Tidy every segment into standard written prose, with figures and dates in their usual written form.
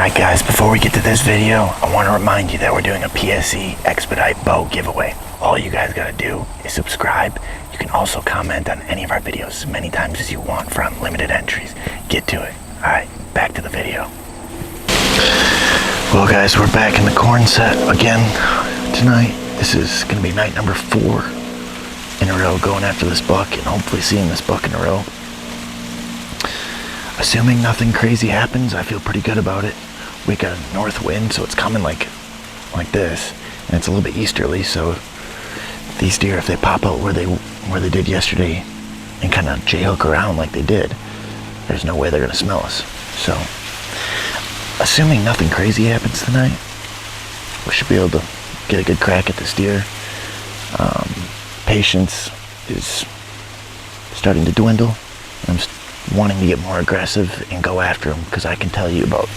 Alright guys, before we get to this video, I want to remind you that we're doing a PSE Expedite bow giveaway. All you guys gotta do is subscribe. You can also comment on any of our videos as many times as you want for unlimited entries. Get to it. Alright, back to the video. Well guys, we're back in the corn set again tonight. This is gonna be night number 4 in a row going after this buck and hopefully seeing this buck in a row. Assuming nothing crazy happens, I feel pretty good about it. We got a north wind, so it's coming like this, and it's a little bit easterly. So these deer, if they pop out where they did yesterday, and kind of J-hook around like they did, there's no way they're gonna smell us. So, assuming nothing crazy happens tonight, we should be able to get a good crack at this deer. Patience is starting to dwindle. I'm wanting to get more aggressive and go after him, because I can tell you about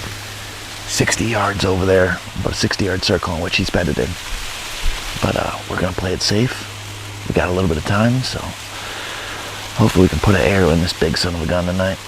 60 yards over there, about a 60-yard circle in which he's bedded in. But we're gonna play it safe. We got a little bit of time, so hopefully we can put an arrow in this big son of a gun tonight.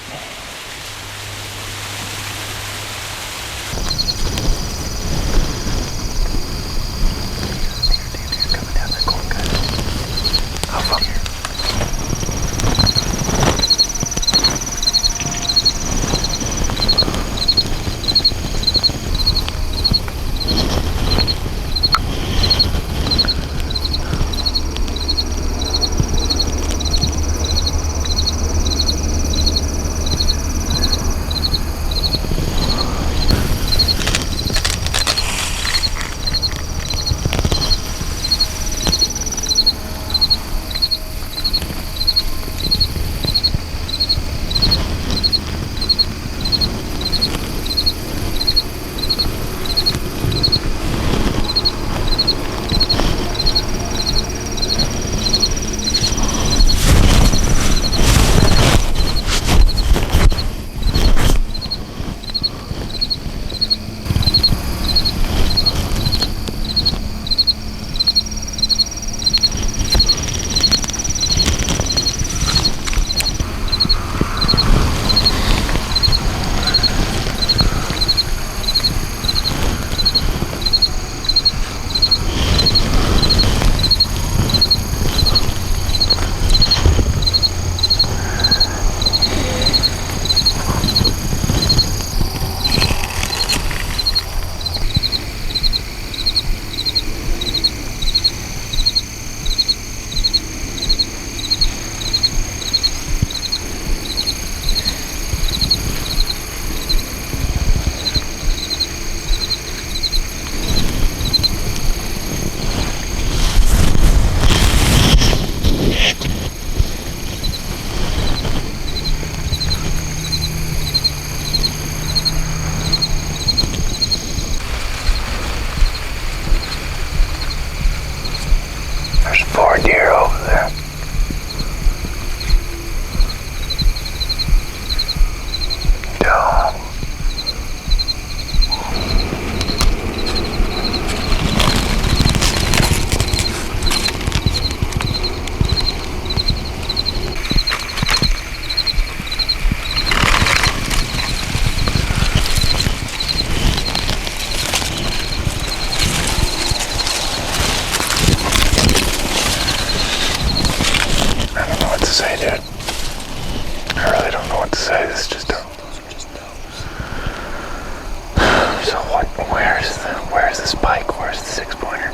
Where's the spike? Where's the 6-pointer?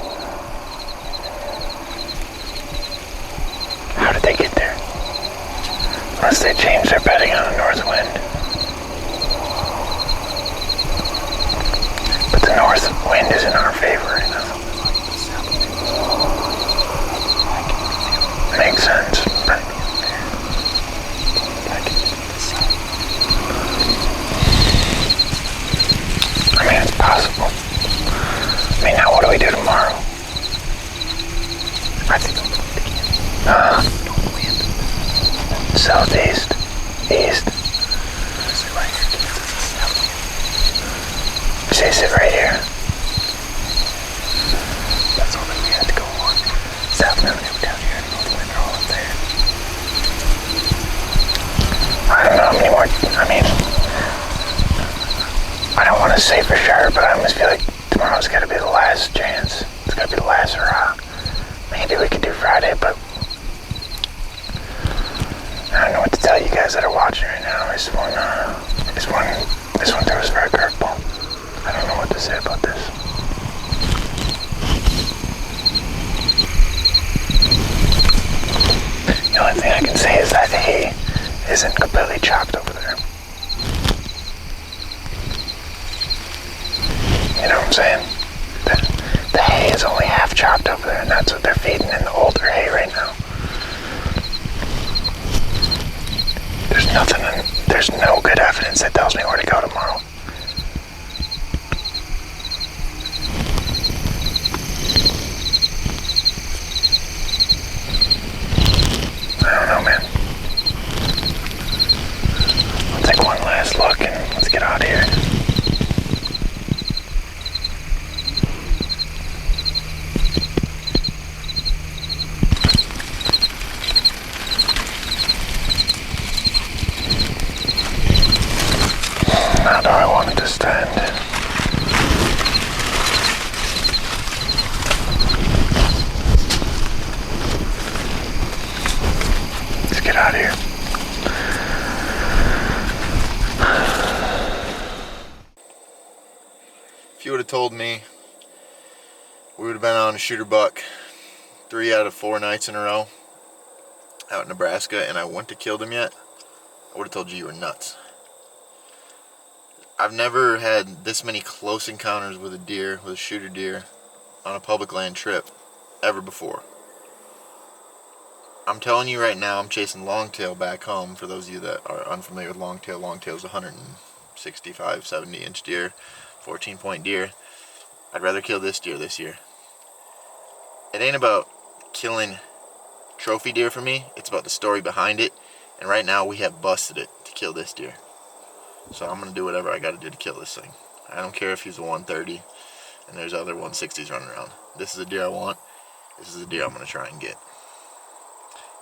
How did they get there? Unless they changed their bedding on a north wind. But the north wind is in our favor right now. Makes sense. But I mean, it's possible. I mean, now what do we do tomorrow? I think southeast, east. Sit right here. Say sit right here. That's all that we had to go on. South Avenue down here, north wind are all up there. I don't know how many more. I mean, I don't want want to say for sure, but I almost feel like tomorrow's got to be the last chance. It's got to be the last hurrah. Maybe we could do Friday, but I don't know what to tell you guys that are watching right now. This one throws for a curveball. I don't know what to say about this. The only thing I can say is that hay isn't completely chopped over there. You know what I'm saying? The hay is only half chopped over there, and that's what they're feeding in the older hay right now. There's no good evidence that tells me where to go tomorrow. I don't know, man. I'll take one last look and let's get out of here. How do I want it to stand? Let's get out of here. If you would have told me we would have been on a shooter buck 3 out of 4 nights in a row out in Nebraska and I wouldn't have killed him yet, I would have told you were nuts. I've never had this many close encounters with a shooter deer on a public land trip ever before. I'm telling you right now, I'm chasing longtail back home. For those of you that are unfamiliar with longtail, longtail is 165, 70 inch deer, 14 point deer. I'd rather kill this deer this year. It ain't about killing trophy deer for me, it's about the story behind it, and right now we have busted it to kill this deer. So I'm going to do whatever I got to do to kill this thing. I don't care if he's a 130 and there's other 160s running around. This is a deer I want. This is a deer I'm going to try and get.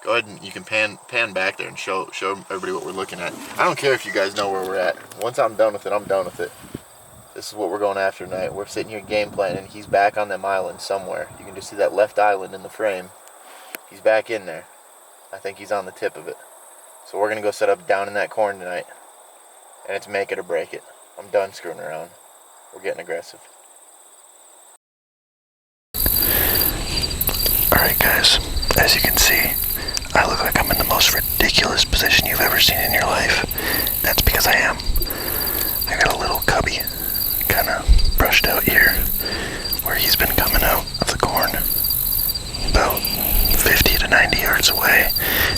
Go ahead and you can pan back there and show everybody what we're looking at. I don't care if you guys know where we're at. Once I'm done with it, I'm done with it. This is what we're going after tonight. We're sitting here game planning. He's back on them island somewhere. You can just see that left island in the frame. He's back in there. I think he's on the tip of it. So we're going to go set up down in that corn tonight. And it's make it or break it. I'm done screwing around. We're getting aggressive. Alright guys, as you can see, I look like I'm in the most ridiculous position you've ever seen in your life. That's because I am. I got a little cubby, kind of brushed out here, where he's been coming out of the corn. About 50 to 90 yards away.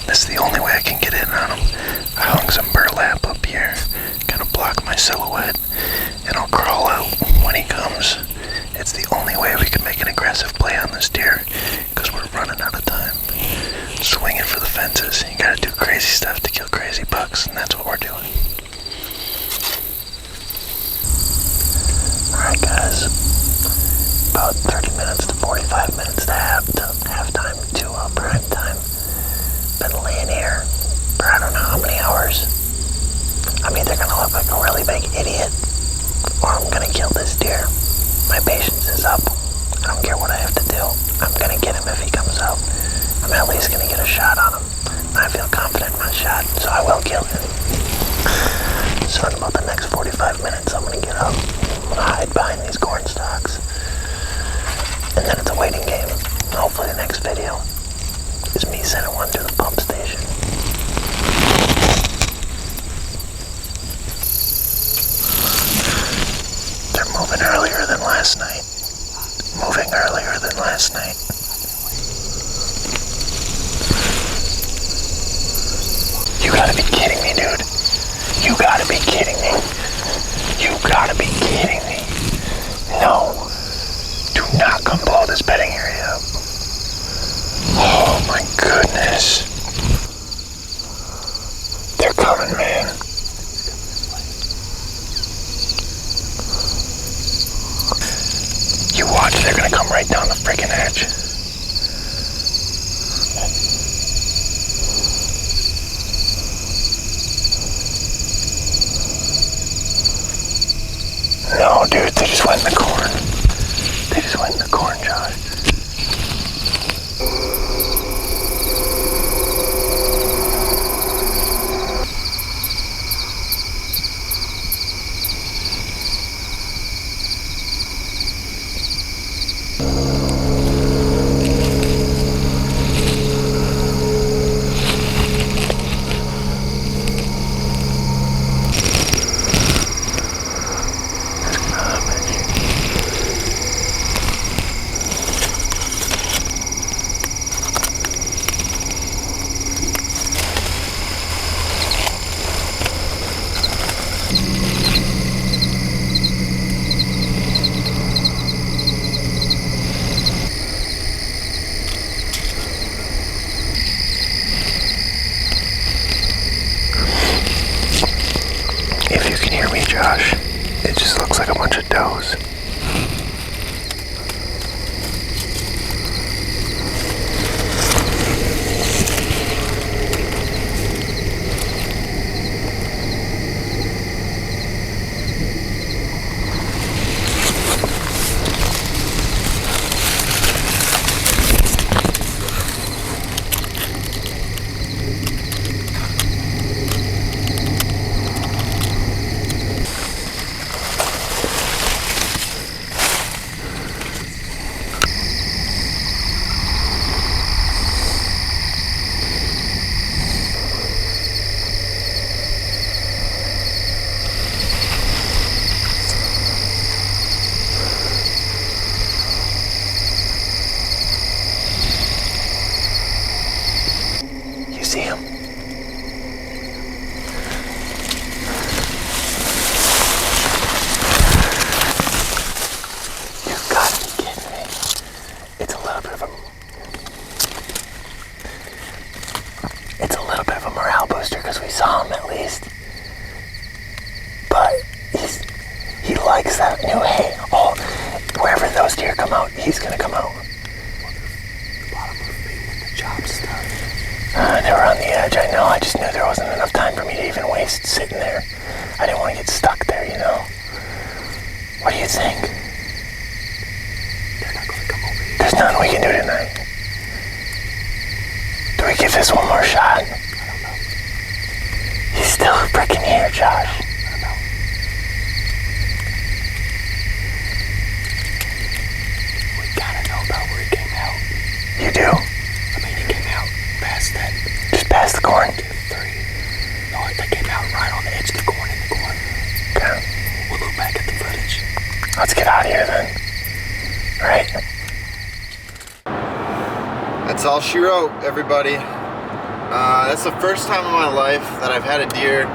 This is the only way I can get in on him. I hung some burlap up here, kind of block my silhouette, and I'll crawl out when he comes. It's the only way we can make an aggressive play on this deer, because we're running out of time. Swinging for the fences. You gotta do crazy stuff to kill crazy bucks, and that's what we're doing. Alright guys, about 30 minutes to 45 minutes to halftime to prime time. Been laying here for I don't know how many hours. I'm either gonna look like a really big idiot, or I'm gonna kill this deer. My patience is up. I don't care what I have to do. I'm gonna get him if he comes out. I'm at least gonna get a shot on him. I feel confident in my shot, so I will kill him. So in about the next 45 minutes, I'm gonna get up. I'm gonna hide behind these corn stalks. And then it's a waiting game. Hopefully the next video is me sending one to the pump station. They're moving earlier than last night. Moving earlier than last night. You gotta be kidding me, dude. You gotta be kidding me. You gotta be kidding me. No. Do not come blow this bedding area up. Oh my goodness. They're coming, man. You watch, they're gonna come right down the freaking edge. No. Oh, dude, they just went in the corn. They just went in the corn, Josh. If you can hear me, Josh, it just looks like a bunch of does. See him? You've got to be kidding me. It's a little bit of a morale booster because we saw him at least. But he likes that new hay. Oh, wherever those deer come out, he's gonna come out. The bottom of the feet with the chops stuff. They were on the edge, I know. I just knew there wasn't enough time for me to even waste sitting there. I didn't want to get stuck there, you know. What do you think? They're not going to come over here. There's nothing we can do tonight. Do we give this one more shot? I don't know. He's still freaking here, Josh. I don't know. We gotta know about where he came out. You do? I mean, he came out past that. Just past the corn? 2, 3. No, they came out right on the edge of the corn in the corn. Okay. We'll look back at the footage. Let's get out of here then. Right? That's all she wrote, everybody. That's the first time in my life that I've had a deer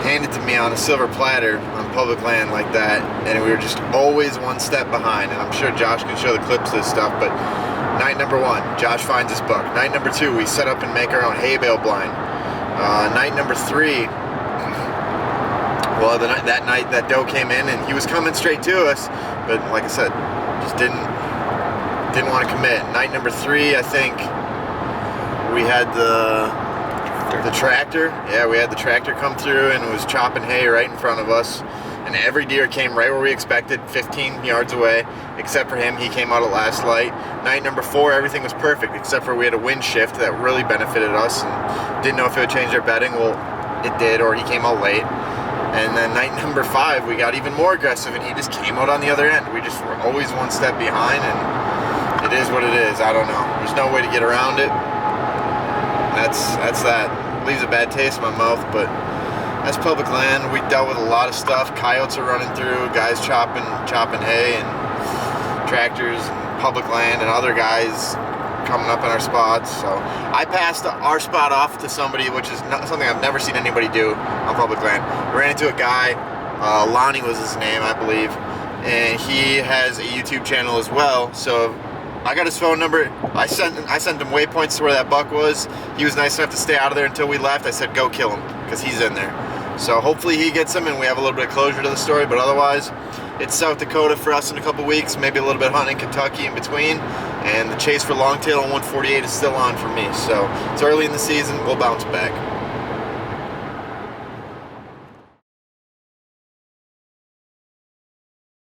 handed to me on a silver platter on public land like that, and we were just always one step behind. And I'm sure Josh can show the clips of this stuff, but night number 1, Josh finds his buck. Night number 2, we set up and make our own hay bale blind. Night number 3, well, that night that doe came in and he was coming straight to us, but like I said, just didn't want to commit. Night number 3, I think we had the tractor. Yeah, we had the tractor come through and was chopping hay right in front of us. And every deer came right where we expected, 15 yards away, except for him. He came out at last light. Night number 4, everything was perfect, except for we had a wind shift that really benefited us and didn't know if it would change our bedding. Well, it did, or he came out late. And then night number 5, we got even more aggressive, and he just came out on the other end. We just were always one step behind, and it is what it is. I don't know. There's no way to get around it. That's that. Leaves a bad taste in my mouth, but that's public land. We dealt with a lot of stuff. Coyotes are running through, guys chopping hay, and tractors, and public land, and other guys coming up in our spots. So I passed our spot off to somebody, which is not something I've never seen anybody do on public land. I ran into a guy, Lonnie was his name, I believe, and he has a YouTube channel as well. So I got his phone number. I sent him waypoints to where that buck was. He was nice enough to stay out of there until we left. I said, go kill him, because he's in there. So hopefully he gets him and we have a little bit of closure to the story, but otherwise it's South Dakota for us in a couple weeks, maybe a little bit of hunting in Kentucky in between, and the chase for longtail on 148 is still on for me. So it's early in the season, we'll bounce back.